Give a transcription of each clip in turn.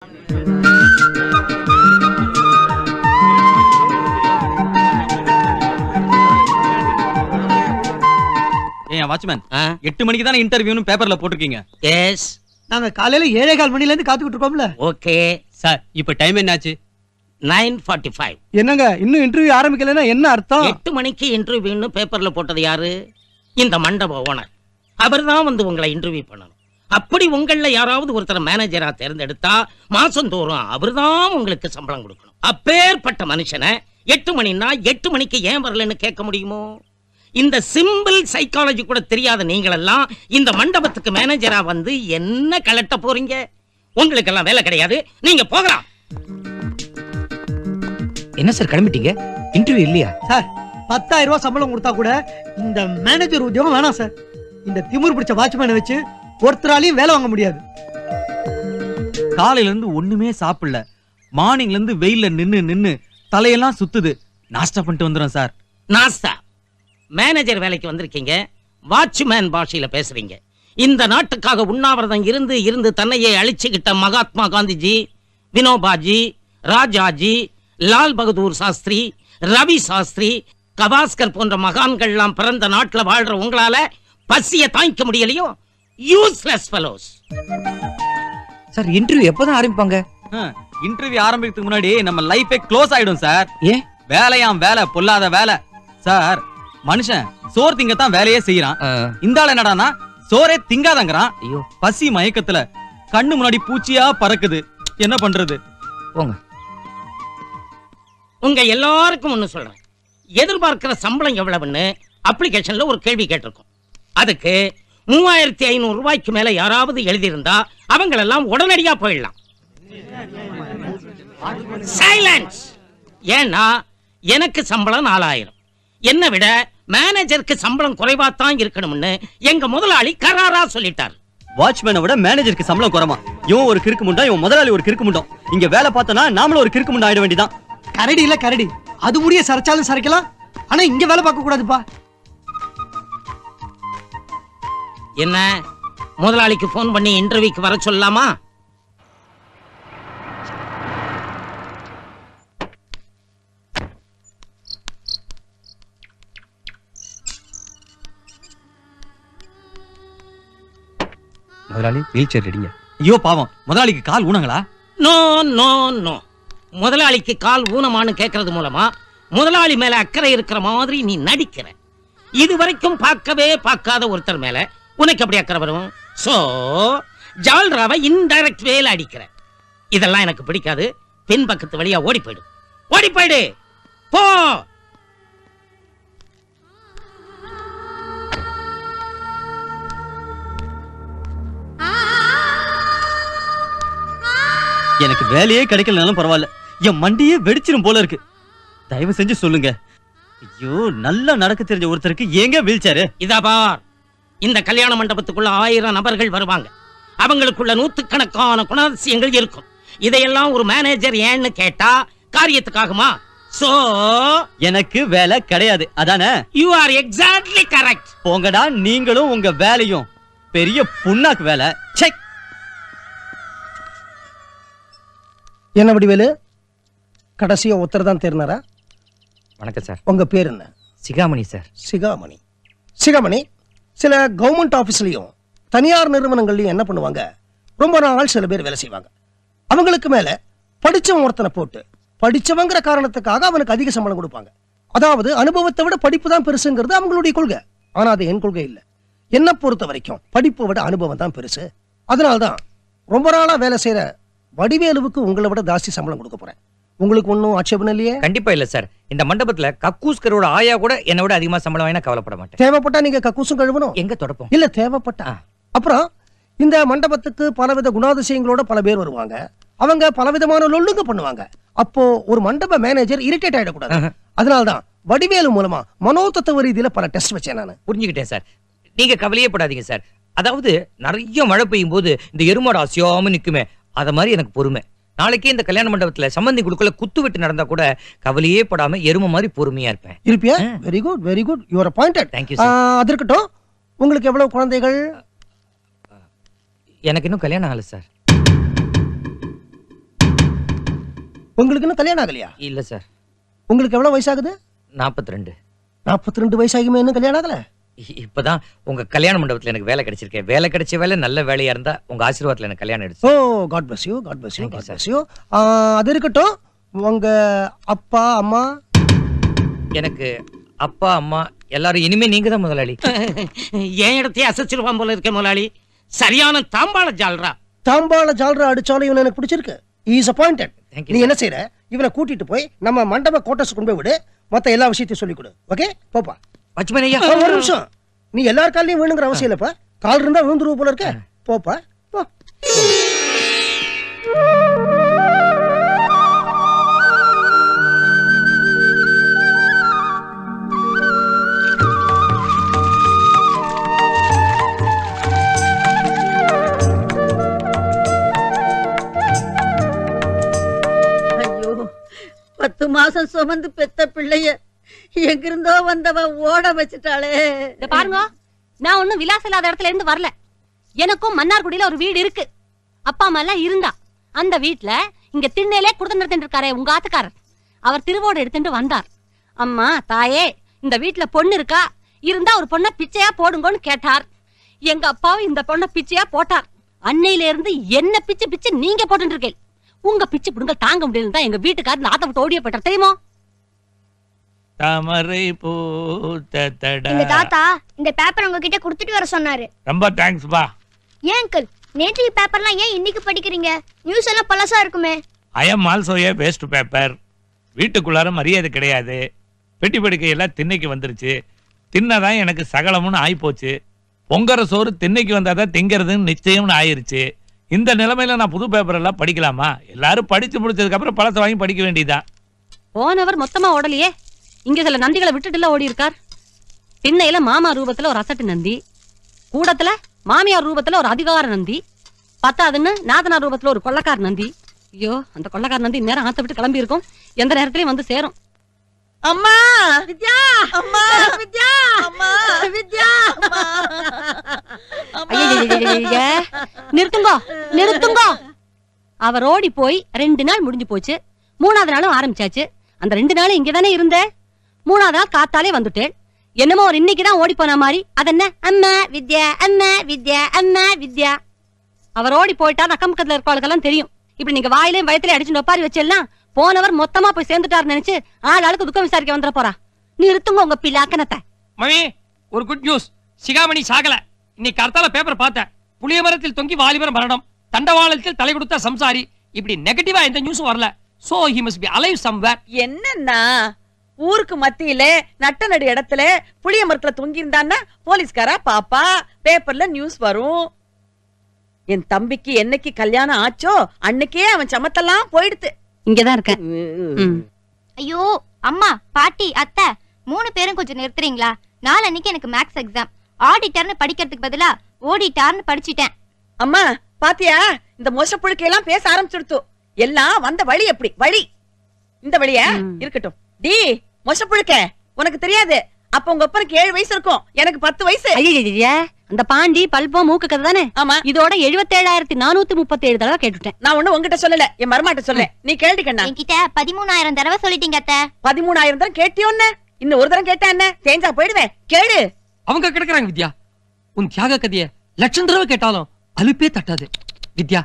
ஏன் வாட்ச்மேன் 8 மணிக்கு தானே இன்டர்வியூன்னு பேப்பர்ல போட்டுருக்கீங்க. எஸ், நாங்க காலையில 7:15 மணில இருந்து காத்துக்கிட்டு இருக்கோம்ல. Okay sir. இப்ப டைம் என்னாச்சு? 9:45. என்னங்க இன்னும் இன்டர்வியூ ஆரம்பிக்கலன்னா என்ன அர்த்தம்? 8 மணிக்கு இன்டர்வியூன்னு பேப்பர்ல போட்டது யாரு? இந்த மண்டப ஓனர். அவர்தான் வந்து உங்களை இன்டர்வியூ பண்ணணும். அப்படி உங்கள யாராவது ஒருத்தர் மேனேஜரா தேர்ந்தெடுத்தா மாசந்தோறும் அவர்தான் உங்களுக்கு சம்பளம் கொடுக்கணும். அப்பேற்பட்ட மனுஷனை 8 மணின்னா 8 மணிக்கு ஏன் வரலன்னு கேட்க முடியுமோ? இந்த சிம்பிள் சைக்காலஜி கூட தெரியாத நீங்களெல்லாம் இந்த மண்டபத்துக்கு மேனேஜரா வந்து என்ன கலட்ட போறீங்க? உங்களுக்கு எல்லாம் வேலை கிடையாது, நீங்க போகலாம். என்ன சார் கிளம்பிட்டீங்க? இன்டர்வியூ இல்லையா சார்? 10,000 ரூபாய் சம்பளம் கொடுத்தா கூட இந்த மேனேஜர் உத்தியோகம் வேணாம் சார். இந்த திமிர் பிடிச்ச வாட்ச்மேனை வச்சு ஒருத்தராலையும் வேலை வாங்க முடியாது. காலையில இருந்து ஒண்ணுமே சாப்பிடல. மார்னிங்ல இருந்து வெயில்ல நின்னு தலையெல்லாம் சுத்துது. நாஸ்டா பண்ணிட்டு வந்துடும் சார். நாஸ்தா? மேனேஜர் வேலைக்கு வந்திருக்கீங்க, வாட்ச்மேன் பாஷையில பேசுறீங்க. இந்த நாட்டுக்காக உண்ணாவிரதம் இருந்து இருந்து தன்னையே அழிச்சுக்கிட்ட மகாத்மா காந்திஜி, வினோபாஜி, ராஜாஜி, லால் பகதூர் சாஸ்திரி, ரவி சாஸ்திரி, கவாஸ்கர் போன்ற மகான்கள்லாம் பிறந்த நாட்டுல வாழ்ற உங்களால பசிய தாங்கிக்க முடியலையோ? Useless fellows. சார் இன்டர்வியூ எப்பதான் ஆரம்பிப்பாங்க? இன்டர்வியூ ஆரம்பிக்கிறதுக்கு முன்னாடி நம்ம லைஃபே க்ளோஸ் ஆயிடும் சார். ஏன்? வேலையாம் வேலை, பொல்லாத வேலை சார். மனுஷன் சோறு திங்கத்தான் வேலையே செய்யறான். இந்த ஆள் என்னடானா சோறே திங்காதங்கறான். ஐயோ, பசி மயக்கத்துல கண்ணு முன்னாடி பூச்சியா பறக்குது. என்ன பண்றது? போங்க. உங்க எல்லாருக்கும் ஒண்ணு சொல்றேன். எதிர்பார்க்கிற சம்பளம் எவ்வளவுன்னு அப்ளிகேஷன்ல ஒரு கேள்வி கேட்டிருக்கோம். அதுக்கு 3500 ரூபாய்க்கு மேல யாராவது எழுதியிருந்தா அவங்களெல்லாம் உடனடியா போயிடலாம். சைலன்ஸ். ஏன்னா எனக்கு சம்பளம் 4000. என்ன விட மேனேஜருக்கு சம்பளம் குறைவாத்தான் இருக்கணும்னு எங்க முதலாளி கராரா சொல்லிட்டார். வாட்ச்மேனை விட மேனேஜருக்கு சம்பளம் குறைமா? இவன் ஒரு கிறுக்கு முண்டா, இவன் முதலாளி ஒரு கிறுக்கு முண்டம். இங்க வேலை பார்த்தனா நாமளும் ஒரு கிறுக்கு முண்டா ஆயிட வேண்டியதான். கரடி இல்ல கரடி, அது முடிய சரைச்சாலும் சரைக்கலாம். ஆனா இங்க வேலை பார்க்க கூடாதுப்பா. என்ன, முதலாளிக்கு போன் பண்ணி இன்டர்வியூக்கு வர சொல்லலாமா? முதலாளி வீல் சேர் ரெடிங்க. ஐயோ பாவம், முதலாளிக்கு கால் ஊனங்களா? No no no. முதலாளிக்கு கால் ஊனமானு கேட்கறது மூலமா முதலாளி மேல அக்கறை இருக்கிற மாதிரி நீ நடிக்கிற. இதுவரைக்கும் பார்க்கவே பார்க்காத ஒருத்தர் மேல உனக்கு அப்படி அக்கறை வரும்? சோ ஜால்ராவை இன்டைரக்ட் வேல அடிக்கிற. இதெல்லாம் எனக்கு பிடிக்காது. பின் பக்கத்து வழியா ஓடி போயிடு, ஓடி போயிடு, போ. எனக்கு வேலையே கிடைக்கலனாலும் பரவாயில்ல, என் மண்டியே வெடிச்சிரும் போல இருக்கு. தயவு செஞ்சு சொல்லுங்க. ஐயோ, நல்லா நடக்க தெரிஞ்ச ஒருத்தருக்கு ஏங்க வீல் சேரு? இதா பார், இந்த கல்யாண மண்டபத்துக்குள்ள 1000 நபர்கள் வருவாங்க. அவங்களுக்குள்ள 100கணக்கான குணாதிசயங்கள் இருக்கும். இதையெல்லாம் ஒரு மேனேஜர் ஏன்னு கேட்டா காரியத்துக்காகுமா? சோ எனக்கு வேலை கிடையாது, அதானே? You are exactly correct. போங்கடா, நீங்களும் உங்க வேலையும். பெரிய புண்ணாக்கு வேலை. செக். என்ன வடிவேலு, கடைசியா ஒருத்தர் தான் தேர்னாரா? வணக்கம் சார். உங்க பேர் என்ன? சிகாமணி சார். சிகாமணி. சிகாமணி, சில கவர்மெண்ட் ஆபீஸ்லயும் தனியார் நிறுவனங்கள்லயும் என்ன பண்ணுவாங்க, ரொம்ப நாள் சில பேர் வேலை செய்வாங்க. அவங்களுக்கு மேல படிச்சவன் ஒருத்தனை போட்டு படிச்சவங்கிற காரணத்துக்காக அவனுக்கு அதிக சம்பளம் கொடுப்பாங்க. அதாவது அனுபவத்தை விட படிப்பு தான் பெருசுங்கிறது அவங்களுடைய கொள்கை. ஆனா அது என் கொள்கை இல்ல. என்ன பொறுத்த வரைக்கும் படிப்பை விட அனுபவம் தான் பெருசு. அதனால்தான் ரொம்ப நாளா வேலை செய்யற வடிவேலுவுக்கு உங்களை விட ஜாஸ்தி சம்பளம் கொடுக்க போறேன். உங்களுக்கு ஒன்னும் ஆட்சேபம் இல்லையே? கண்டிப்பா இல்ல சார். இந்த மண்டபத்துல கக்கூஸ்கரோட ஆயா கூட என்னை விட அதிகமா சம்பளம் வாங்கினா கவலைப்பட மாட்டேன். தேவைப்பட்டா நீங்க கக்கூசும் கழுவணும். எங்க தொடப்போம்? இல்ல தேவைப்பட்டா. அப்புறம் இந்த மண்டபத்துக்கு பலவித குணாதிசயங்களோட பல பேர் வருவாங்க. அவங்க பலவிதமான லொல்லுங்க பண்ணுவாங்க. அப்போ ஒரு மண்டப மேனேஜர் இரிட்டேட் ஆயிடக்கூடாது. அதனால்தான் வடிவேலு மூலமா மனோதத்துவ ரீதியில பல டெஸ்ட் வச்சேன் நான். புரிஞ்சுக்கிட்டேன் சார். நீங்க கவலையே படாதீங்க சார். அதாவது நிறைய மழை பெய்யும் போது இந்த எருமாடு அசியாம நிக்குமே, அத மாதிரி எனக்கு பொறுமை. நாளைக்கே இந்த கல்யாண மண்டபத்துல சம்பந்தி குடுக்கல குத்து விட்டு நடந்தா கூட கவலையே படாம எரும மாதிரி பொறுமையா இருப்பேன். இருப்பியா? Very good, very good. You are appointed. Thank you sir. அது இருக்கட்டும். உங்களுக்கு எவ்வளவு குழந்தைகள்? எனக்கு இன்னும் கல்யாணம் ஆகல சார். உங்களுக்கு இன்னும் கல்யாணம் ஆகலையா? இல்ல சார். உங்களுக்கு எவ்வளவு வயசாகுது? 42. 42 வயசாகுமே இன்னும் கல்யாணம் ஆகல? இப்பதான் உங்க கல்யாண மண்டபத்துல எனக்கு வேலை கிடைச்சிருக்கேன். வேலை கிடைச்ச வேலை நல்ல வேலையா இருந்தா உங்க ஆசீர்வாதத்துல எனக்கு கல்யாணம் ஓ எடுத்து. God bless you, God bless you, Thank you, God sir. Bless you. அது இருக்கட்டும், உங்க அப்பா அம்மா? எனக்கு அப்பா அம்மா எல்லாரும் இனிமே நீங்க தான் முதலாளி. என் இடத்தையே அசைச்சிருவான் போல இருக்க முதலாளி. சரியான தாம்பாள ஜால்ரா. தாம்பாள ஜால்ரா அடிச்சாலும் இவனை எனக்கு பிடிச்சிருக்கு. Is appointed. Thank you, நீ sir. என்ன செய்யற, இவனை கூட்டிட்டு போய் நம்ம மண்டப கோட்டர்ஸ் கொண்டு போய் விடு. மத்த எல்லா விஷயத்தையும் சொல்லிக் கொடு. ஓகே, போப்பா. வாட்ச்மேன் ஐயா, ஒரு நிமிஷம். நீ எல்லார் காலையும் விழுங்குற அவசியம் இல்லப்பா. கால் இருந்தா விழுந்துருவ போல இருக்க. போப்பா போ. ஐயோ, 10 மாசம் சுமந்து பெத்த பிள்ளைய எங்கிருந்தோ வந்தவ ஓட வச்சுட்டாளே. இத பாருங்க, நான் ஒண்ணும் விலாசம் இல்லாத இடத்துல இருந்து வரல. எனக்கும் மன்னார்குடியில ஒரு வீடு இருக்கு. அப்பா அம்மா எல்லாம் இருந்தா அந்த வீட்டுல இங்க திண்ணையிலே குடுத்து நடத்திட்டு இருக்காரே உங்க ஆத்துக்காரர், அவர் திருவோடு எடுத்துட்டு வந்தார். அம்மா தாயே, இந்த வீட்டுல பொண்ணு இருக்கா, இருந்தா ஒரு பொண்ணை பிச்சையா போடுங்கன்னு கேட்டார். எங்க அப்பாவும் இந்த பொண்ணை பிச்சையா போட்டார். அன்னையில இருந்து என்ன பிச்சை பிச்சை நீங்க போட்டு இருக்கேன். உங்க பிச்சை புடுங்க தாங்க முடியலதான் எங்க வீட்டுக்காரர் நாத்த விட்டு ஓடிய போட்டார் தெரியுமா? தாமரை பூத்தடா. இந்த தாத்தா இந்த பேப்பர் உங்ககிட்ட கொடுத்துட்டு வர சொன்னாரு. ரொம்ப தேங்க்ஸ் பா. ஏன் அங்கிள், நேற்று பேப்பர்லாம் ஏன் இன்னைக்கு படிக்கிறீங்க? நியூஸ் எல்லாம் பழசா இருக்குமே. I am also a waste paper. வீட்டுக்குள்ளார மரியாதை கிடையாது. பெட்டி படுக்கை எல்லாம் திண்ணைக்கு வந்துருச்சு. தின்னதான் எனக்கு சகலம்னு ஆயிப்போச்சு. பொங்கற சோறு திண்ணைக்கு வந்தாதான் திங்கிறதுன்னு நிச்சயம்னு ஆயிருச்சு. இந்த நிலைமையில நான் புது பேப்பர் எல்லாம் படிக்கலாமா? எல்லாரும் படிச்சு முடிச்சதுக்கு அப்புறம் பழசை வாங்கி படிக்க வேண்டியதான். போனவர் மொத்தமா ஓடலையே. இங்க சில நந்திகளை விட்டுட்டுல ஓடி இருக்கார். திண்ணையில மாமா ரூபத்துல ஒரு அசட்டு நந்தி, கூடத்துல மாமியார் ரூபத்துல ஒரு அதிகார நந்தி, பத்தாதுன்னு நாதனார் ரூபத்துல ஒரு கொள்ளக்கார நந்தி. ஐயோ, அந்த கொள்ளக்கார நந்தி நேரம் ஆத்த விட்டு கிளம்பி இருக்கும். எந்த நேரத்திலயும் வந்து சேரும். அம்மா வித்யா, அம்மா வித்யா, அம்மா வித்யா, அம்மா. ஐயையையையைய, நிறுத்துங்கோ நிறுத்துங்கோ. அவர் ஓடி போய் 2 நாள் முடிஞ்சு போச்சு. 3ஆவது நாளும் ஆரம்பிச்சாச்சு. அந்த 2 நாளும் இங்கதானே இருந்தேன். 3ஆவது நாள் காத்தாலே வந்துட்டேன். என்னமோ ஒரு இன்னைக்குதான் ஓடி போன மாதிரி. அதென்ன அம்மா வித்யா, அம்மா வித்யா, அம்மா வித்யா. அவர் ஓடி போயிட்டா அக்கம் பக்கத்துல இருக்கவளுக்கெல்லாம் தெரியும். இப்படி நீங்க வாயிலையும் வயத்திலே அடிச்சு ஒப்பாரி வச்செல்லாம் போனவர் மொத்தமா போய் சேர்ந்துட்டாரு நினைச்சு ஆளுக்கு துக்கம் விசாரிக்க வந்துட போறா. நிறுத்துங்க உங்க பிள்ளாக்கனத்தை. மணி, ஒரு குட் நியூஸ். சிகாமணி சாகல. இன்னைக்கு கர்த்தால பேப்பர் பார்த்தேன். புளிய மரத்தில் தொங்கி வாலிபர் மரணம், தண்டவாளத்தில் தலை கொடுத்த சம்சாரி. இப்படி நெகட்டிவா எந்த நியூஸும் வரல. So he must be alive somewhere. என்னன்னா ஊருக்கு மத்தியில நட்ட நடு இடத்துல புளிய மரத்துல தொங்கி இருந்தான்னா போலீஸ்காரா பாப்பா, பேப்பர்ல நியூஸ் வரும். என் தம்பிக்கு என்னைக்கு கல்யாணம் ஆச்சோ அன்னைக்கே அவன் சமத்தெல்லாம் போயிடுத்து. இங்கதான் இருக்கேன். ஐயோ அம்மா, பாட்டி, அத்தை 3 பேரும் கொஞ்சம் நிறுத்துறீங்களா? நாளன்னைக்கு எனக்கு மேக்ஸ் எக்ஸாம். ஆடிட்டர்னு படிக்கிறதுக்கு பதிலா ஓடிட்டார்னு படிச்சிட்டேன். அம்மா பாத்தியா, இந்த மோசப்புழுக்கையெல்லாம் பேச ஆரம்பிச்சுடுத்து. எல்லாம் வந்த வழி எப்படி வழி? இந்த வழியா இருக்கட்டும். டி மோசப்புழுக்க, உனக்கு தெரியாது. அப்ப உங்க அப்பனுக்கு 7 வயசு இருக்கும், எனக்கு 10 வயசு. ஐயா, அந்த பாண்டி பல்போ மூக்கு கதை தானே? ஆமா. இதோட 77,437 தடவை கேட்டுட்டேன். நான் ஒண்ணு உங்ககிட்ட சொல்லல, என் மருமாட்ட சொல்ல. நீ கேள்வி கண்ணா. என்கிட்ட 13,000 தடவை சொல்லிட்டீங்க அத்தை. 13,000 தடவை கேட்டியோன்னு? இன்னும் ஒரு தடவை கேட்டா என்ன? தேஞ்சா போயிடுவேன். கேளு. அவங்க கிடக்குறாங்க வித்யா. உன் தியாக கதைய லட்சம் தடவை கேட்டாலும் அலுப்பே தட்டாது. வித்யா,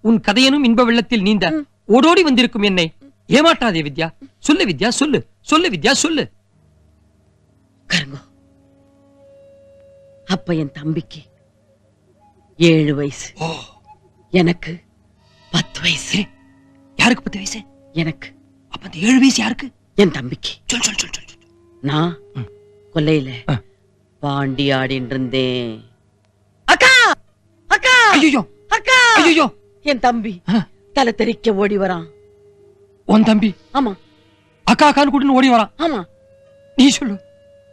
உன் கதையனும் இன்ப வெள்ளத்தில் நீந்த ஓடோடி வந்திருக்கும் என்னை ஏமாட்டாதே வித்யா. சொல்லு வித்யா, சொல்லு சொல்லு வித்யா, சொல்லு. கருங்கோ, அப்ப என் தம்பிக்கு 7 வயசு, எனக்கு 10 வயசு. யாருக்கு 10 வயசு? எனக்கு. அப்ப அந்த 7 வயசு யாருக்கு? என் தம்பிக்கு. சொல் சொல் சொல் சொல். நான் கொல்லையில பாண்டி ஆடின்னு இருந்தேன். அக்கா அக்கா, ஐயோ அக்கா, ஐயோ, என் தம்பி தலை தெறிக்க ஓடி வரான். உன் தம்பி? ஆமா. அக்கா அக்கான்னு கூட்டின்னு ஓடி வரான். ஆமா. நீ சொல்லு.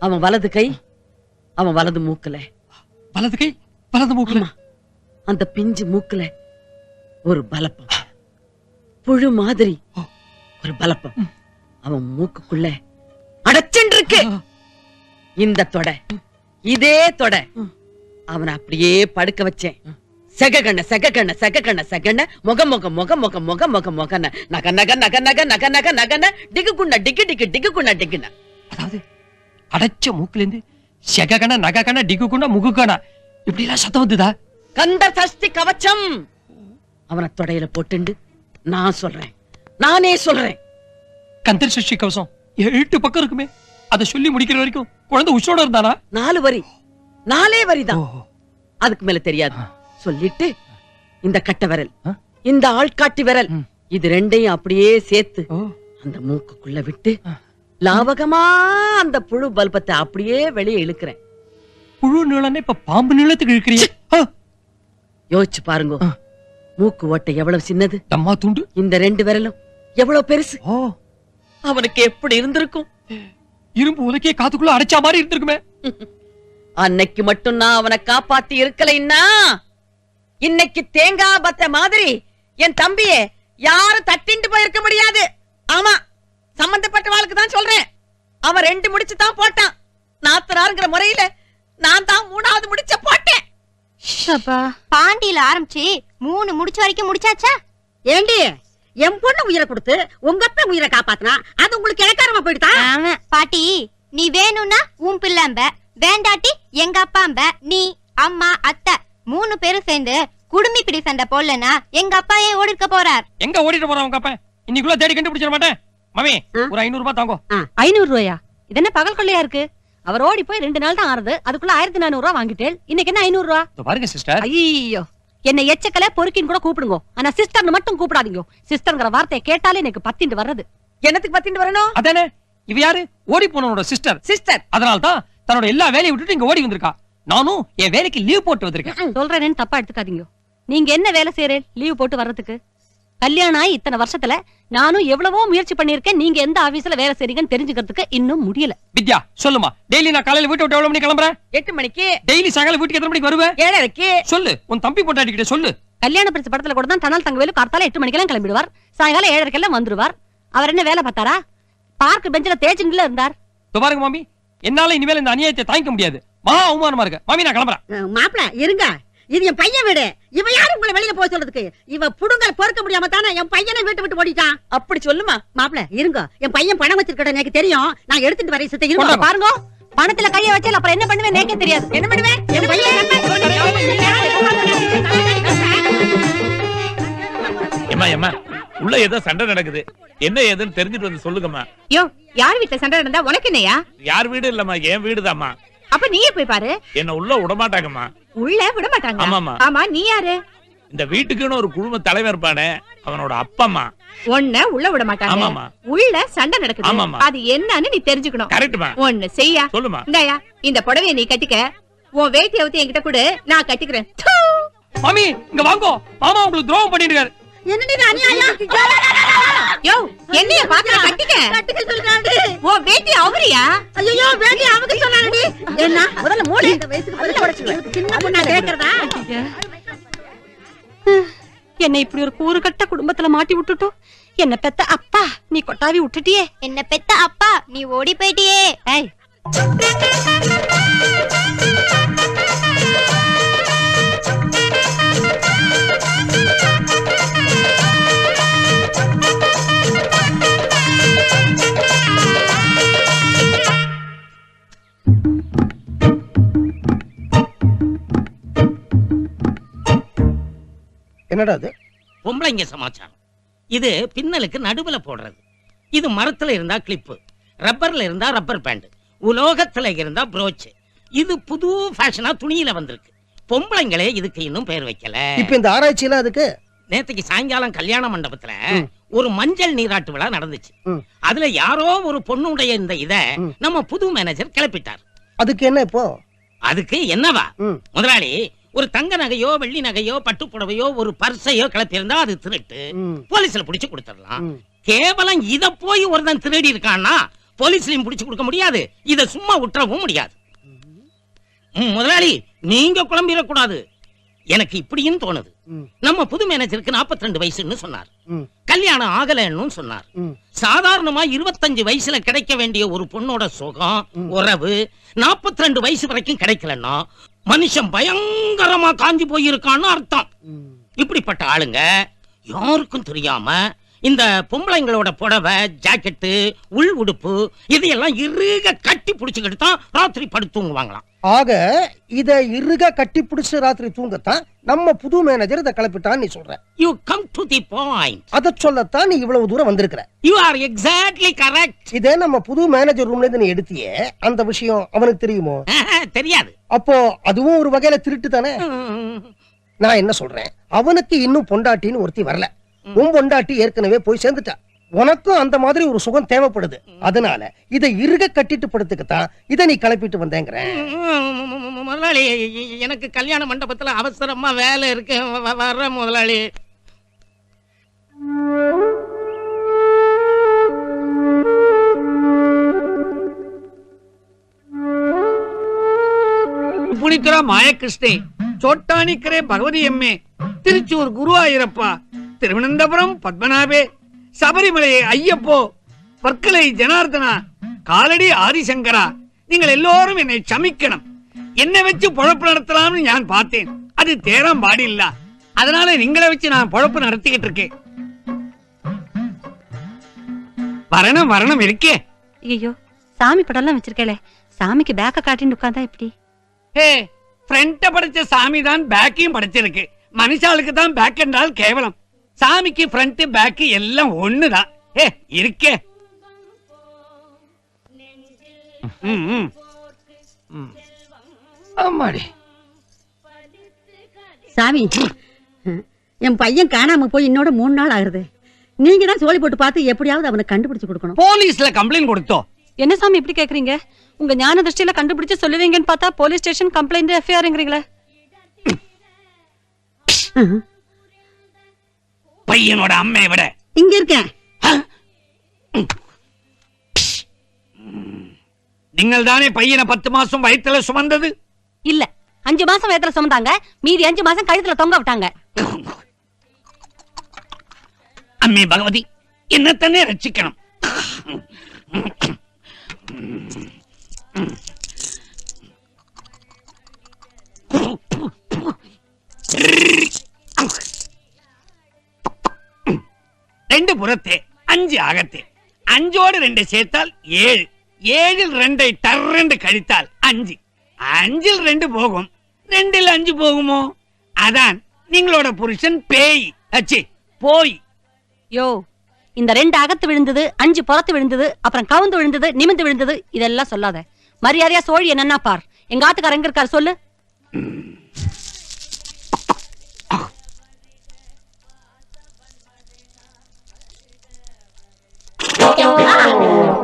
அவன் வலது கை, அவன் வலது மூக்குல. வலது கை வலது மூக்குல? அந்த பிஞ்சு மூக்குல ஒரு பலப்பம், புழு மாதிரி ஒரு பலப்பம் அவன் மூக்குக்குள்ள அடைச்சுட்டு இருக்கு. இந்த தொடை, இதே தொடை அவனை அப்படியே படுக்க வச்சேன். செககண்ண செககண்ண செககண்ண செகண்ண முக முக முக முக முக முக முகன நக நக நக நக நக நக நகன டிகுகுண்ண டிகு டிகு டிகுகுண்ண டிகுண்ண. அதாவது அடைச்ச மூக்குல இருந்து செககண நககண டிகுகுண முகுகண இப்படி எல்லாம் சத்தம் வந்துதா? கந்த சஷ்டி கவச்சம் அவனை தொடையில போட்டுண்டு நான் சொல்றேன், நானே சொல்றேன். கந்தர் சஷ்டி கவசம் 8 பக்கம் இருக்குமே, அதை சொல்லி முடிக்கிற வரைக்கும் குழந்தை உச்சோட இருந்தானா? 4 வரி, 4 வரிதான், அதுக்கு மேல தெரியாது. சொல்லிட்டு இந்த கட்ட விரல், இந்த ஆள்காட்டி விரல், இது ரெண்டையும் அப்படியே சேர்த்து அந்த மூக்குக்குள்ள விட்டு லாவகமா அந்த புழு பல்பத்தை அப்படியே வெளியே இழுக்கிறேன். புழு நீளம்னு இப்ப பாம்பு நீளத்துக்கு இழுக்கிறீங்க. யோசிச்சு பாருங்க, மூக்கு ஓட்டை எவ்வளவு சின்னது, அம்மா துண்டு. இந்த 2 விரலும் எவ்வளவு பெருசு. அவனுக்கு எப்படி இருந்திருக்கும்? இரும்பு உலக்கைய காத்துக்குள்ள அடைச்சா மாதிரி இருந்திருக்குமே. அன்னைக்கு மட்டும் நான் அவனை காப்பாத்தி இருக்கலைன்னா இன்னைக்கு தேங்காய் பத்த மாதிரி என் தம்பியே யாரும் தட்டிண்டு போயிருக்க முடியாது. ஆமா, சம்பந்தப்பட்ட வாழ்க்கை தான் சொல்றேன். அவன் 2 முடிச்சு தான் போட்டான். நாத்தனாருங்கிற முறையில நான் தான் 3வது முடிச்ச போட்டேன். பாண்டியில ஆரம்பிச்சு 3 முடிச்ச வரைக்கும் முடிச்சாச்சா? ஏண்டி என் பொண்ணு உயிரை கொடுத்து உங்க அப்பா உயிரை காப்பாத்தினா அது உங்களுக்கு இலக்காரமா போயிடுதா? ஆமா பாட்டி, நீ வேணும்னா உன் பிள்ளைம்ப, வேண்டாட்டி எங்க அப்பாம்ப, நீ அம்மா அத்தை 3 பேரும் சேர்ந்து குடுமி பிடி சண்டை போடலன்னா எங்க அப்பா ஏன் ஓடி இருக்க போறார்? எங்க ஓடிட்டு போறான் உங்க அப்பா? இன்னைக்குள்ள தேடி கண்டுபிடிச்சிட மாட்டேன். மாமி ஒரு 500 ரூபாய் தாங்கோ. 500 ரூபாயா? இது என்ன பகல் கொள்ளையா இருக்கு? அவர் ஓடி போய் 2 நாள் தான் ஆறுது, அதுக்குள்ள 1400 ரூபாய் வாங்கிட்டேன். இன்னைக்கு என்ன 500 ரூபாய்? பாருங்க சிஸ்டர். ஐயோ, என்ன எச்சக்கல பொறுக்கின்னு கூட கூப்பிடுங்க, ஆனா சிஸ்டர்னு மட்டும் கூப்பிடாதீங்க. சிஸ்டர்ங்கிற வார்த்தையை கேட்டாலே எனக்கு பத்திண்டு வர்றது. என்னத்துக்கு பத்திண்டு வரணும்? அதானே, இவ யாரு? ஓடி போனவனோட சிஸ்டர். சிஸ்டர். அதனால தான் தன்னோட எல்லா வேலையை விட்டுட்டு இங்க ஓடி வந்திருக்கா. நானும் என் வேலைக்கு லீவ் போட்டு வந்திருக்கேன். சொல்றேன்னு தப்பா எடுத்துக்காதீங்க. நீங்க என்ன வேலை செய்யறேன் லீவ் போட்டு வர்றதுக்கு? கல்யாணம் ஆகி இத்தனை வருஷத்துல நானும் எவ்வளவோ முயற்சி பண்ணிருக்கேன். நீங்க எந்த ஆபீஸ்ல வேலை செய்றீங்கன்னு தெரிஞ்சுக்கிறதுக்கு இன்னும் முடியல. வித்யா சொல்லுமா, டெய்லி நான் காலையில வீட்டை விட்டு எவ்வளவு மணிக்கு கிளம்புறேன்? 8 மணிக்கு. டெய்லி சாயங்காலம் வீட்டுக்கு எத்தனை மணிக்கு வருவேன்? 7:30க்கு. சொல்லு, உன் தம்பி பொண்டாட்டி கிட்ட சொல்லு. கல்யாண பரிசு படத்துல கூட தான் தனால் தங்கவேலு கார்த்தால 8 மணிக்கெல்லாம் கிளம்பிடுவார், சாயங்காலம் 7:30 வந்துருவார். அவர் என்ன வேலை பார்த்தாரா? பார்க் பெஞ்சில தேய்ச்சிங்கல இருந்தார். பாருங்க மாமி, என்னால இனிமேல் இந்த அநியாயத்தை தாங்கிக்க முடியாது. மகா அவமானமா இருக்கு. மாமி நான் கிளம்புறேன். மாப்பிள இருங்க, இது என் பையன் வீடு. இவ யாரு உங்களை வெளியில போக சொல்றதுக்கு? இவ புடுங்கல் பொறுக்க முடியாம தானே என் பையனை வீட்டு விட்டு ஓடிட்டான். அப்படி சொல்லுமா? மாப்பிள இருங்க, என் பையன் பணம் வச்சிருக்கட எனக்கு தெரியும். நான் எடுத்துட்டு வரேன். சித்த இருங்க. பாருங்க, பணத்துல கைய வச்சால அப்புறம் என்ன பண்ணுவேன் எனக்கே தெரியாது. என்ன பண்ணுவேன்? என் பையன் ஏமா ஏமா, உள்ள ஏதோ சண்டை நடக்குது, என்ன ஏதுன்னு தெரிஞ்சுட்டு வந்து சொல்லுங்கம்மா. யோ, யார் வீட்டுல சண்டை நடந்தா உனக்கு என்னையா? யார் வீடு இல்லம்மா, என் வீடுதாம்மா. அப்ப நீயே போய் பாரு. என்ன உள்ள விட மாட்டாங்கம்மா. உள்ள விட மாட்டாங்க? ஆமாமா. ஆமா, நீ யாரு? இந்த வீட்டுக்குன்னு ஒரு குடும்ப தலைவர் இருப்பானே, அவனோட அப்பம்மா. உன்ன உள்ள விட மாட்டாங்க. ஆமாமா. உள்ள சண்டை நடக்குது. ஆமாமா. அது என்னன்னு நீ தெரிஞ்சுக்கணும். கரெக்ட்மா. ஒன்னு செய்யா. சொல்லுமா. இந்தாயா, இந்த புடவைய நீ கட்டிக்க. உன் வேட்டியை ஊத்தி என்கிட்ட கொடு, நான் கட்டிக்கிறேன். மாமி இங்க வாங்கோ, மாமா உங்களுக்கு துரோகம் பண்ணிட்டு இருக்காரு. என்னடி அநியாயம்? யோ, என்னைய பாக்குற? கட்டிக்க சொல்றானே. ஓ வேட்டி அவரியா? ஐயோ, வேட்டி அவங்க சொன்னானே. என்ன முதல்ல மூடு. இந்த வயசுக்கு பதில உடைச்சுங்க. சின்ன பொண்ணா கேக்குறதா? என்ன இப்படி ஒரு கூறுகட்ட குடும்பத்துல மாட்டி விட்டுட்டோ. என்ன பெத்த அப்பா நீ கொட்டாவி விட்டுட்டியே. என்ன பெத்த அப்பா நீ ஓடி போயிட்டியே. ஏய், என்னடா அது? பொம்பளைங்க சமாச்சாரம். இது பின்னலுக்கு நடுவுல போடுறது. இது மரத்துல இருந்தா கிளிப்பு, ரப்பர்ல இருந்தா ரப்பர் பேண்ட், உலோகத்துல இருந்தா ப்ரோச். இது புது ஃபேஷனா துணியில வந்திருக்கு. பொம்பளைங்களே இதுக்கு இன்னும் பேர் வைக்கல. இப்ப இந்த ஆராய்ச்சியில அதுக்கு நேத்துக்கு சாயங்காலம் கல்யாண மண்டபத்துல ஒரு மஞ்சள் நீராட்டு விழா நடந்துச்சு. அதுல யாரோ ஒரு பொண்ணுடைய இந்த இத நம்ம புது மேனேஜர் கிளப்பிட்டார். அதுக்கு என்ன இப்போ? அதுக்கு என்னவா, முதலாளி ஒரு தங்க நகையோ வெள்ளி நகையோ பட்டு புடவையோ ஒரு பர்சையோ கிளப்பியிருந்தா அது திருட்டு, போலீஸ்ல புடிச்சு கொடுத்துடலாம். கேவலம் இத போய் ஒருத்தன் திருடி இருக்கான்னா போலீஸ்லயும் புடிச்சு கொடுக்க முடியாது, இத சும்மா விட்டுறவும் முடியாது. முதலாளி நீங்க குழம்பிடக்கூடாது. எனக்கு இப்படின்னு தோணுது. நம்ம புது மேனேஜருக்கு 42 வயசுன்னு சொன்னார், கல்யாணம் ஆகலன்னு சொன்னார். சாதாரணமா 25 வயசுல கிடைக்க வேண்டிய ஒரு பொண்ணோட சுகம் உறவு 42 வயசு வரைக்கும் கிடைக்கலன்னா மனுஷன் பயங்கரமா காஞ்சி போயிருக்கான்னு அர்த்தம். இப்படிப்பட்ட ஆளுங்க யாருக்கும் தெரியாம இந்த பொம்பளைங்களோட புடவை, ஜாக்கெட்டு, உள் உடுப்பு இதையெல்லாம் இறுக கட்டி புடிச்சுக்கிட்டு தான் ராத்திரி படுத்து தூங்குவாங்களாம். ஆக இத இறுக கட்டி பிடிச்சு ராத்திரி தூங்கத்தான் நம்ம புது மேனேஜர் இதை கிளப்பிட்டான்னு நீ சொல்ற. You come to the point. அத சொல்லத்தான் நீ இவ்வளவு தூரம் வந்திருக்கிற. You are exactly correct. இதே நம்ம புது மேனேஜர் ரூம்ல இருந்து நீ எடுத்தியே, அந்த விஷயம் அவனுக்கு தெரியுமோ? தெரியாது. அப்போ அதுவும் ஒரு வகையில திருட்டு தானே. நான் என்ன சொல்றேன், அவனுக்கு இன்னும் பொண்டாட்டின்னு ஒருத்தி வரல. உன் பொண்டாட்டி ஏற்கனவே போய் சேர்ந்துட்டா. உனக்கும் அந்த மாதிரி ஒரு சுகம் தேவைப்படுது. அதனால இதை இறுக கட்டிட்டு படுத்துக்கத்தான் இதை நீ கிளப்பிட்டு வந்தேங்கிற. முதலாளி, எனக்கு கல்யாண மண்டபத்துல அவசரமா வேலை இருக்கு, வர்ற முதலாளி. புனித்துரா மாயகிருஷ்ணே, சோட்டானிக்கரே பகவதி எம்மே, திருச்சூர் குருவாயூரப்பா, திருவனந்தபுரம் பத்மநாபே, சபரிமலை ஐயப்போ, வர்க்கலை ஜனார்தனா, காலடி ஆதிசங்கரா, நீங்கள் எல்லோரும் என்னை சமிக்கணும். என்ன வச்சு பொழப்பு நடத்தலாம்னு நான் பார்த்தேன். அது தேரம் பாடில்ல. அதனால நீங்களை வச்சு நான் பொழப்பு நடத்திக்கிட்டு இருக்கேன். வரணும் வரணும் இருக்கே. ஐயோ, சாமி படம்லாம் வச்சிருக்கேளே, சாமிக்கு பேக்க காட்டின்னு உட்கார்ந்தா எப்படி? ஹே, ஃப்ரண்ட படைச்ச சாமி தான் பேக்கையும் படைச்சிருக்கு. மனுஷாளுக்கு தான் பேக் என்றால் கேவலம். சாமிக்கு ஃப்ரண்ட் பேக் எல்லாம் ஒண்ணுதான். ஹே, இருக்கே. ஆமாடி. சாமி, என் பையன் காணாம போய் இன்னோட 3 நாள் ஆகுது. நீங்க தான் சோழி போட்டு பார்த்து எப்படியாவது அவனை கண்டுபிடிச்சு கொடுக்கணும். போலீஸ்ல கம்ப்ளைண்ட் கொடுத்தோம். என்ன சாமி இப்படி கேக்குறீங்க? உங்க ஞான திருஷ்டியில கண்டுபிடிச்சு சொல்லுவீங்கன்னு பார்த்தா போலீஸ் ஸ்டேஷன் கம்ப்ளைண்ட் எஃப்ஐஆர்ங்கறீங்களே. பையனோட அம்மையை விட இங்க இருக்கேன். நீங்கள் தானே பையனை 10 மாசம் வயித்துல சுமந்தது? இல்ல, 5 மாசம் வயத்துல சுமந்தாங்க, மீதி 5 மாசம் கழுத்துல தொங்க விட்டாங்க. அம்மே பகவதி, என்னத்தனே ரட்சிக்கணும். ரெண்டு புறத்தே 5 அகத்தே, 5ஓடு 2 சேர்த்தால் 7, 7இல் 2 டர்ரெண்டு கழித்தால் 5, 5இல் 2 போகும், 2இல் 5 போகுமோ? அதான் நீங்களோட புருஷன் பேய் அச்சி போய். யோ, இந்த 2 அகத்து விழுந்தது, 5 புறத்து விழுந்தது, அப்புறம் கவுந்து விழுந்தது, நிமிந்து விழுந்தது, இதெல்லாம் சொல்லாத. மரியாதையா சோழி என்னன்னா பார். எங்க ஆத்துக்காரர் எங்க இருக்காரு சொல்லு.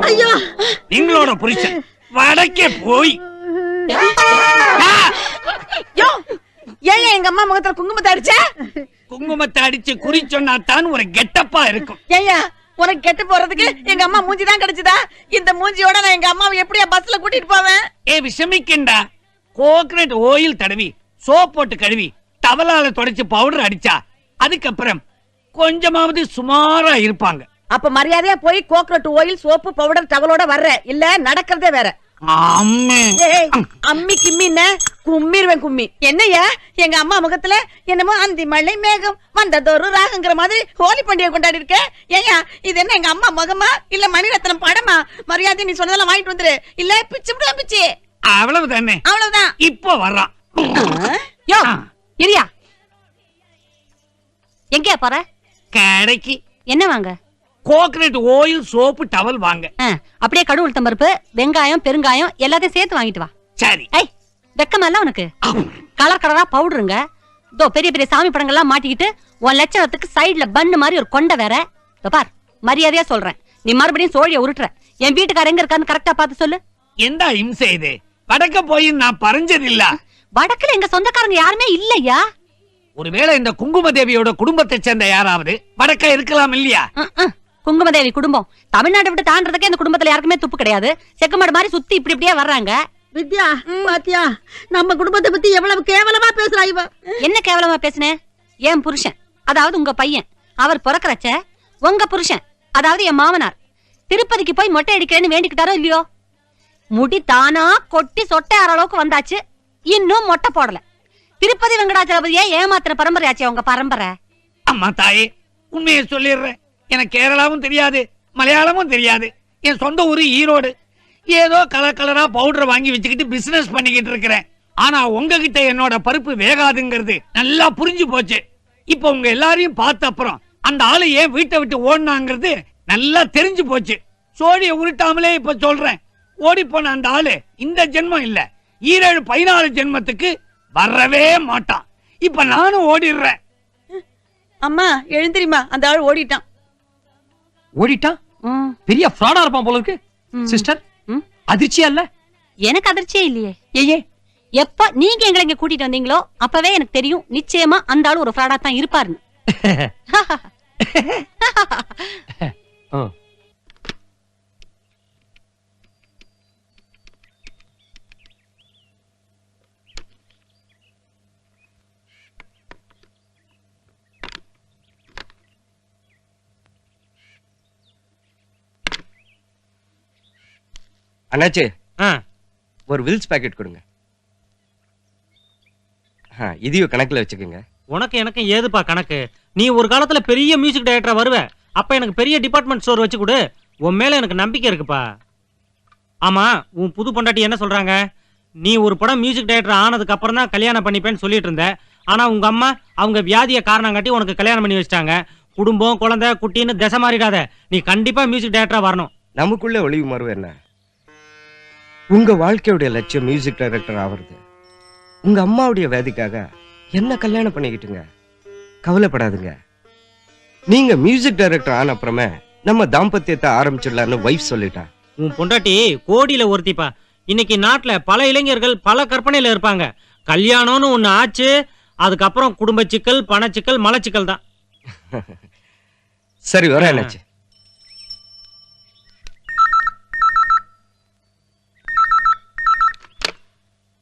ஐயோ, நீங்களோட புருஷன் வடக்கே போய். ஏன் எங்க அம்மா முகத்துல குங்குமத்தை அடிச்ச? குங்குமத்தை அடிச்சு குறி சொன்னா தான் ஒரு கெட்டப்பா இருக்கும். ஏய்யா, உனக்கு கெட்டு போறதுக்கு எங்க அம்மா மூஞ்சி தான் கிடைச்சதா? இந்த மூஞ்சியோட நான் எங்க அம்மாவை எப்படியா பஸ்ல கூட்டிட்டு போவேன்? ஏ விஷமிக்கண்டா, கோகனட் ஆயில் தடவி சோப் போட்டு கழுவி டவலால தொடச்சு பவுடர் அடிச்சா அதுக்கப்புறம் கொஞ்சமாவது சுமாரா இருப்பாங்க. அப்ப மரியாதையா போய் கோகனட் ஆயில் சோப்பு பவுடர் டவலோட வர்ற, இல்ல நடக்கிறதே வேற. அம்மி கிம்மின்னு கும்மிருவேன் கும்மி. என்னையா எங்க அம்மா முகத்துல என்னமோ அந்தி மழை மேகம் வந்ததொரு ராகங்கிற மாதிரி ஹோலி பண்டிகை கொண்டாடி இருக்க. ஏயா, இது என்ன எங்க அம்மா முகமா இல்ல மணிரத்னம் படமா? மரியாதை நீ சொன்னதெல்லாம் வாங்கிட்டு வந்துரு, இல்ல பிச்சு பிச்சு. அவ்வளவுதானே, அவ்வளவுதான். இப்போ வர்றான். யோ இரியா, எங்க போற? கடைக்கு. என்ன வாங்க? கோகனட் ஆயில் சோப்பு டவல் வாங்க. அப்படியே கடுகு உளுத்தம் பருப்பு, வெங்காயம், பெருங்காயம் எல்லாத்தையும் சேர்த்து வாங்கிட்டு வா. சரி. ஐய், வெக்கமல்ல உனக்கு? கலர் கலரா பவுடருங்க. இதோ பெரிய பெரிய சாமி படங்கள்லாம் மாட்டிக்கிட்டு உன் லட்சணத்துக்கு சைடுல பண்ணு மாதிரி ஒரு கொண்டை வேற. பார், மரியாதையா சொல்றேன், நீ மறுபடியும் சோழிய உருட்டுற. என் வீட்டுக்கார எங்க இருக்கான்னு கரெக்டா பார்த்து சொல்லு. எந்த இம்சை இது? வடக்க போய் நான் பறிஞ்சதில்ல. வடக்குல எங்க சொந்தக்காரங்க யாருமே இல்லையா? ஒருவேளை இந்த குங்குமதேவியோட குடும்பத்தை சேர்ந்த யாராவது வடக்க இருக்கலாம் இல்லையா? குங்குமதேவி குடும்பம் தமிழ்நாட்டை விட்டு தாண்டறதுக்கே இந்த குடும்பத்துல யாருக்குமே துப்பு கிடையாது. செக்கமாடு மாதிரி சுத்தி இப்படி இப்படியே வர்றாங்க. வித்யா, பாத்தியா நம்ம குடும்பத்தை பத்தி எவ்வளவு கேவலமா பேசுறா இவ. என்ன கேவலமா பேசுனேன்? என் புருஷன், அதாவது உங்க பையன், அவர் பிறக்கறச்ச உங்க புருஷன், அதாவது என் மாமனார், திருப்பதிக்கு போய் மொட்டை அடிக்கிறேன்னு வேண்டிக்கிட்டாரோ இல்லையோ, முடி தானா கொட்டி சொட்டை ஆற அளவுக்கு வந்தாச்சு. இன்னும் மொட்டை போடல. திருப்பதி வெங்கடாச்சலபதியே ஏமாத்துற பரம்பரையாச்சே உங்க பரம்பரை. அம்மா தாயே, உண்மையை சொல்லிடுறேன். எனக்கு கேரளாவும் தெரியாது, மலையாளமும் தெரியாது. என் சொந்த ஊரு ஈரோடு. ஏதோ கலர் கலரா பவுடர் வாங்கி வச்சுக்கிட்டு பிசினஸ் பண்ணிக்கிட்டு இருக்கிறேன். ஆனா உங்ககிட்ட என்னோட பருப்பு வேகாதுங்கிறது நல்லா புரிஞ்சு போச்சு. இப்ப உங்க எல்லாரையும் பார்த்த அப்புறம் அந்த ஆளு ஏன் வீட்டை விட்டு ஓடினாங்கிறது நல்லா தெரிஞ்சு போச்சு. சோழியை உருட்டாமலே இப்ப சொல்றேன், ஓடி போன அந்த ஆளு இந்த ஜென்மம் இல்ல, 14 ஜென்மத்துக்கு வரவே மாட்டான். இப்ப நானும் ஓடிடுறேன். அம்மா எழுந்திரிமா, அந்த ஆள் ஓடிட்டான். ஓடிட்டான்? பெரிய ஃப்ராடா இருப்பான் போல இருக்கு. சிஸ்டர், அதிர்ச்சியா இல்ல? எனக்கு அதிர்ச்சியே இல்லையே. ஏயே, எப்ப நீங்க எங்களை இங்க கூட்டிட்டு வந்தீங்களோ அப்பவே எனக்கு தெரியும் நிச்சயமா அந்த ஆளு ஒரு ஃப்ராடா தான் இருப்பாருன்னு. அண்ணாச்சி, ஒரு வில்ஸ் பாக்கெட் கொடுங்க. இதையும் கணக்குல வச்சுக்கோங்க. உனக்கு எனக்கு ஏதுப்பா கணக்கு? நீ ஒரு காலத்துல பெரிய மியூசிக் டைரக்டரா வருவ, அப்ப எனக்கு பெரிய டிபார்ட்மெண்ட் ஸ்டோர் வச்சு கொடு. உன் மேல எனக்கு நம்பிக்கை இருக்குப்பா. ஆமா, உன் புது பொண்டாட்டி என்ன சொல்றாங்க? நீ ஒரு படம் மியூசிக் டைரக்டர் ஆனதுக்கு அப்புறம் தான் கல்யாணம் பண்ணிப்பேன்னு சொல்லிட்டு இருந்த. ஆனா உங்க அம்மா அவங்க வியாதிய காரணம் காட்டி உனக்கு கல்யாணம் பண்ணி வச்சிட்டாங்க. குடும்பம், குழந்தை, குட்டின்னு திசை மாறிடாத. நீ கண்டிப்பா மியூசிக் டைரக்டரா வரணும். நமக்குள்ள ஒளிவு மறுவு என்ன? உங்க வாழ்க்கையுடைய லட்சியம் மியூசிக் டைரக்டர் ஆவறது. உங்க அம்மாவுடைய வேதிக்காக என்ன கல்யாணம் பண்ணிக்கிட்டுங்க. கவலைப்படாதுங்க. நீங்க மியூசிக் டைரக்டர் ஆன அப்புறமே நம்ம தாம்பத்தியத்தை ஆரம்பிச்சிடலான்னு வைஃப் சொல்லிட்டா. உன் பொண்டாட்டி கோடியில ஒருத்திப்பா. இன்னைக்கு நாட்டுல பல இளைஞர்கள் பல கற்பனையில இருப்பாங்க. கல்யாணம்னு ஒண்ணு ஆச்சு, அதுக்கப்புறம் குடும்ப சிக்கல், பணச்சிக்கல், மலச்சிக்கல் தான். சரி, வர என்னாச்சு?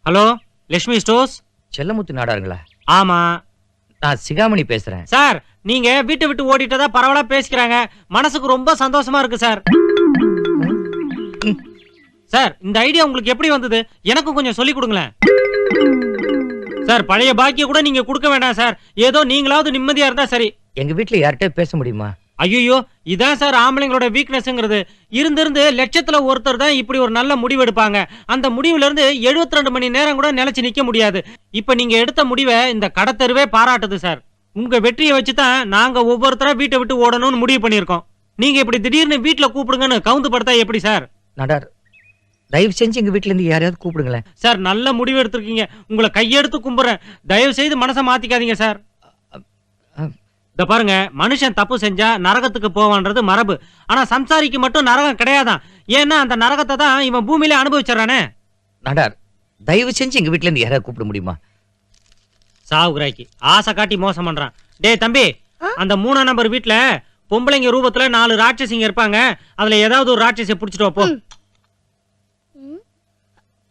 Hello, Lakshmi stores. செல்லமுத்து நாடாருங்களா? ஆமா, நான் சிகாமணி பேசுறேன். சார், நீங்க வீட்டை விட்டு ஓடிட்டதா பரவலா பேசிக்கிறாங்க. மனசுக்கு ரொம்ப சந்தோஷமா இருக்கு சார். சார், இந்த ஐடியா உங்களுக்கு எப்படி வந்தது? எனக்கும் கொஞ்சம் சொல்லி கொடுங்களேன் சார். பழைய பாக்கிய கூட நீங்க கொடுக்க வேண்டாம் சார். ஏதோ நீங்களாவது நிம்மதியா இருந்தா சரி. எங்க வீட்டுல யார்கிட்ட பேச முடியுமா? ஐயோ, இதான் சார் ஆம்பளைங்களோட வீக்னஸ்ங்கிறது. இருந்து லட்சத்துல ஒருத்தர் தான் இப்படி ஒரு நல்ல முடிவு எடுப்பாங்க. அந்த முடிவுல இருந்து 72 மணி நேரம் கூட நிலைச்சு நிக்க முடியாது. இப்ப நீங்க எடுத்த முடிவை இந்த கடத்தெருவே பாராட்டுது சார். உங்க வெற்றியை வச்சுதான் நாங்க ஒவ்வொருத்தரா வீட்டை விட்டு ஓடணும்னு முடிவு பண்ணிருக்கோம். நீங்க இப்படி திடீர்னு வீட்டுல கூப்பிடுங்கன்னு கவுந்து படுத்தா எப்படி சார்? நடார், தயவு செஞ்சு எங்க வீட்டுல இருந்து யாரையாவது கூப்பிடுங்களேன் சார். நல்ல முடிவு எடுத்திருக்கீங்க. உங்களை கையெடுத்து கும்புறேன். தயவு செய்து மனசை மாத்திக்காதீங்க சார். இத பாருங்க, மனுஷன் தப்பு செஞ்சா நரகத்துக்கு போவான்றது மரபு. ஆனா சம்சாரிக்கு மட்டும் நரகம் கிடையாதான். ஏன்னா அந்த நரகத்தை தான் இவன் பூமியில அனுபவிச்சானே. நடார், தயவு செஞ்சு எங்க வீட்டுல இருந்து யாராவது கூப்பிட முடியுமா? சாவுகிராய்க்கு ஆசை காட்டி மோசம் பண்றான். டேய் தம்பி, அந்த 3 நம்பர் வீட்டுல பொம்பளைங்க ரூபத்துல 4 ராட்சசிங்க இருப்பாங்க. அதுல ஏதாவது ஒரு ராட்சசியை புடிச்சிட்டு வா போ.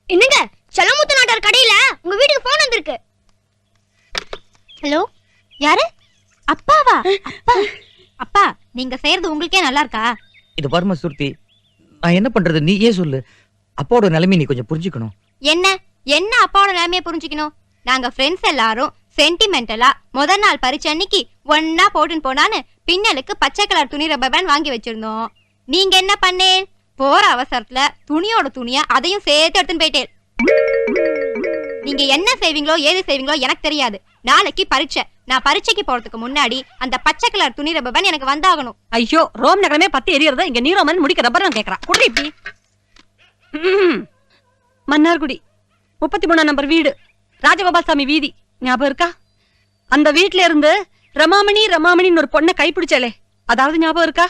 என்னங்க, செல்லமுத்து நாட்டார் கடையில உங்க வீட்டுக்கு போன் வந்திருக்கு. ஹலோ, யாரு? அப்பாவா? அப்பா, அப்பா, நீங்க செய்யறது உங்களுக்கே நல்லா இருக்கா? இது பாருமா சுருதி, நான் என்ன பண்றது நீ ஏன் சொல்லு. அப்பாவோட நிலைமை நீ கொஞ்சம் புரிஞ்சுக்கணும். என்ன அப்பாவோட நிலைமையை புரிஞ்சுக்கணும்? நாங்க ஃப்ரெண்ட்ஸ் எல்லாரும் சென்டிமெண்டலா முதல் நாள் பரிச்சை அன்னைக்கு ஒன்னா போட்டுன்னு போனான்னு பின்னலுக்கு பச்சை கலர் துணி ரப்பர் பேண்ட் வாங்கி வச்சிருந்தோம். நீங்க என்ன பண்ணேன்? போற அவசரத்துல துணியோட துணியா அதையும் சேர்த்து எடுத்துன்னு போயிட்டேன். நீங்க என்ன செய்வீங்களோ ஏது செய்வீங்களோ எனக்கு தெரியாது. நாளைக்கு பரீட்சை. நான் பரீட்சைக்கு போறதுக்கு முன்னாடி அந்த பச்சை கலர் துணி ரப்பர் எனக்கு வந்தாகணும். ஐயோ, ரோம் நகரமே பத்தி எரியறத இங்க நீரோமன் முடிக்க ரப்பர் கேக்குறான். குடி இப்படி. மன்னார்குடி 33 நம்பர் வீடு, ராஜகோபால்சாமி வீதி. ஞாபகம் இருக்கா? அந்த வீட்ல இருந்து ரமாமணின்னு ஒரு பொண்ணை கைப்பிடிச்சாலே, அதாவது ஞாபகம் இருக்கா?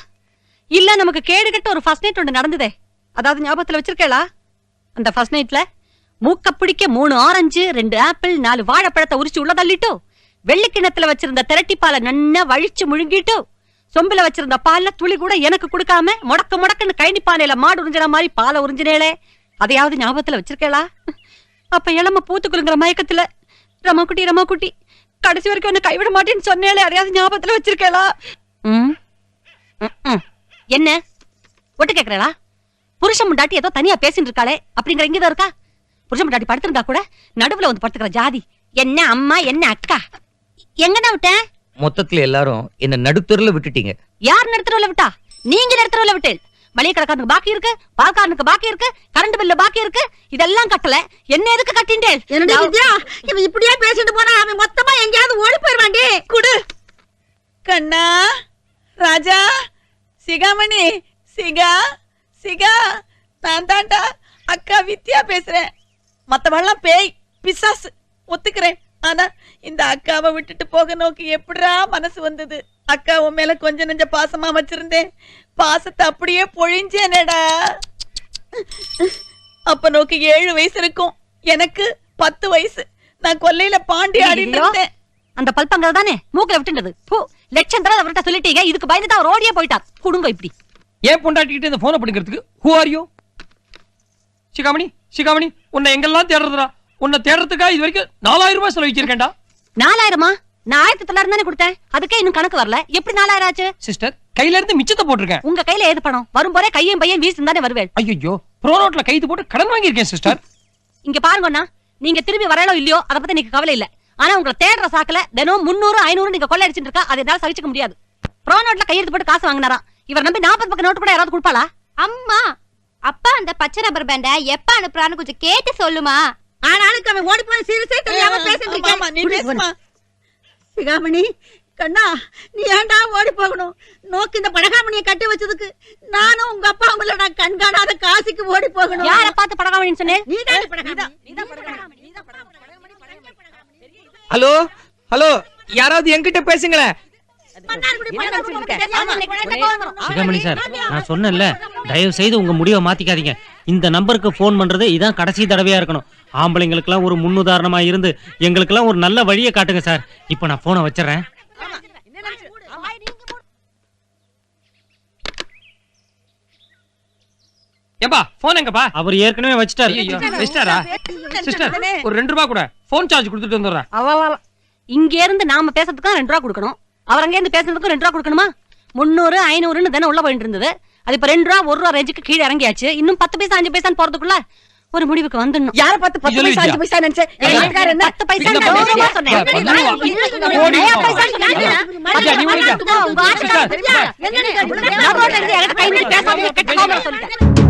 இல்ல நமக்கு கேடு கட்ட ஒரு ஃபர்ஸ்ட் நைட் ஒன்று நடந்ததே, அதாவது ஞாபகத்துல வச்சிருக்கேளா? அந்த ஃபர்ஸ்ட் நைட்ல மூக்க பிடிக்க 3 ஆரஞ்சு 2 ஆப்பிள் 4 வாழைப்பழத்தை உரிச்சு உள்ள தள்ளிட்டோ, வெள்ளிக்கிணத்துல வச்சிருந்த திரட்டிப்பாலை நன்னா வழிச்சு முழுங்கிட்டோ, சொம்புல வச்சிருந்த பால்ல துளி கூட எனக்கு கொடுக்காம முடக்குன்னு கைனி பானையில மாடு உறிஞ்சின மாதிரி பாலை உறிஞ்சினேளே, அதையாவது ஞாபகத்துல வச்சிருக்கேளா? அப்ப இளம பூத்துக்குளுங்கிற மயக்கத்துல ரமாக்குட்டி கடைசி வரைக்கும் என்ன கைவிட மாட்டேன்னு சொன்னேளே, அதையாவது ஞாபகத்துல வச்சிருக்கேளா? என்ன ஒட்டு கேக்குறா? புருஷன் முண்டாட்டி ஏதோ தனியா பேசிட்டு இருக்காளே அப்படிங்கிற இங்கதான் இருக்கா? புருஷன் முன்னாடி படுத்திருந்தா கூட நடுவுல வந்து படுத்துக்கிற ஜாதி. என்ன அம்மா என்ன அக்கா? எங்கடா விட்டேன்? மொத்தத்துல எல்லாரும் என்ன நடுத்தருல விட்டுட்டீங்க. யார் நடுத்தருல விட்டா? நீங்க நடுத்தருல விட்டு. மளிகை கடைக்காரனுக்கு பாக்கி இருக்கு, பால்காரனுக்கு பாக்கி இருக்கு, கரண்ட் பில்லு பாக்கி இருக்கு, இதெல்லாம் கட்டல. என்ன எதுக்கு கட்டிண்டேன்? என்னடி வித்யா, இவன் இப்படியே பேசிட்டு போனா அவன் மொத்தமா எங்கேயாவது ஓடி போயிருவாண்டி. குடு கண்ணா. ராஜா, சிகாமணி, சிகா சிகா, நான் தாண்டா அக்கா வித்யா பேசுறேன். மத்தவெல்லாம் பேய் பிசாசு ஒத்துக்கிறேன். ஆனா இந்த அக்காவை விட்டுட்டு போக நோக்கி எப்படிடா மனசு வந்தது? அக்கா உன் மேல கொஞ்சம் நெஞ்ச பாசமா வச்சிருந்தேன், பாசத்தை அப்படியே பொழிஞ்சேனடா. அப்ப நோக்கி 7 வயசு இருக்கும், எனக்கு 10 வயசு. நான் கொல்லையில பாண்டி ஆடிட்டு இருந்தேன். அந்த பல்பங்க தானே மூக்கல விட்டுண்டது. லட்சம் தடவை அவர்கிட்ட சொல்லிட்டீங்க, இதுக்கு பயந்து தான் ரோடியே போயிட்டார். குடுங்க இப்படி. ஏன் பொண்டாட்டிக்கிட்டு இந்த போனை பிடிக்கிறதுக்கு? Who are you? Sigamani, Sigamani, உன்னை எங்கெல்லாம் தேடுறதுடா? உன்னை தேடுறதுக்கா இது வரைக்கும் 4000 ரூபாய் செலவிச்சிருக்கேன்டா. 4000மா? நான் 1900 தானே கொடுத்தேன், அதுக்கே இன்னும் கணக்கு வரல. எப்படி 4000 ஆச்சு? சிஸ்டர், கையில இருந்து மிச்சத்தை போட்டிருக்கேன். உங்க கையில ஏது பணம்? வரும் போதே கையும் பையன் வீசி தானே வருவேன். ஐயோ, ப்ரோ நோட்ல கைது போட்டு கடன் வாங்கியிருக்கேன் சிஸ்டர். இங்க பாருங்கண்ணா, நீங்க திரும்பி வரலோ இல்லையோ அதை பத்தி எனக்கு கவலை இல்ல. ஆனா உங்களை தேடுற சாக்குல தினம் 300 500 நீங்க கொள்ளை அடிச்சுட்டு இருக்கா, அதை என்னால சகிச்சுக்க முடியாது. ப்ரோ நோட்ல கையெழுத்து போட்டு காசு வாங்கினாரா? இவர் நம்பி 40 பக்கம் நோட்டு கூட யாராவது கொடுப்பாளா? அம்மா, அப்பா அந்த பச்சை ரப்பர் பேண்ட எப்ப அனுப்புறான்னு கொஞ்சம் கேட்டு சொல்லுமா. ஆனாலும் அவன் ஓடி போன சீரியஸே தெரியாம பேசிட்டு இருக்கேன். சிகாமணி, கண்ணா, நீ ஏன்டா ஓடி போகணும்? நோக்கு இந்த படகாமணியை கட்டி வச்சதுக்கு நானும் உங்க அப்பா உங்களை நான் கண்காணாத காசிக்கு ஓடி போகணும். யார பார்த்து படகாமணின்னு சொன்னேன்? நீதான் படகாமணி. ஹலோ ஹலோ, யாராவது என்கிட்ட பேசுங்களேன். சிகாமணி சார், நான் சொன்னேன்ல, தயவு செய்து உங்க முடிவை மாத்திக்காதீங்க. இந்த நம்பருக்கு போன் பண்றது இதான் கடைசி தடவையா இருக்கணும். ஆம்பளைங்களுக்கெல்லாம் ஒரு முன்னுதாரணமா இருந்து எங்களுக்கெல்லாம் ஒரு நல்ல வழியை காட்டுங்க சார். இப்ப நான் போனை வச்சிடறேன். ஏம்பா, போன் எங்கப்பா? அவர் ஏற்கனவே வச்சிட்டாரு. வச்சிட்டாரா? சிஸ்டர், ஒரு 2 ரூபாய் கூட போன் சார்ஜ் கொடுத்துட்டு வந்துடுறேன். இங்க இருந்து நாம பேசுறதுக்கு 2 ரூபா கொடுக்கணும், அவர் அங்க இருந்து பேசுறதுக்கு 2 ரூபா கொடுக்கணுமா? 300 500ன்னு தானே உள்ள போயிட்டு இருந்தது. அது இப்ப 2 ரூபா 1 ரூபா ரேஞ்சுக்கு கீழே இறங்கியாச்சு. இன்னும் 10 பைசா 5 பைசான்னு போறதுக்குள்ள ஒரு முடிவுக்கு வந்துடணும். யார பார்த்து 10 பைசா 5 பைசா நினைச்சே? 10 பைசா சொன்னேன். கை நீட்டி பேசாம கெட்ட கோபம் சொல்லிட்டேன்.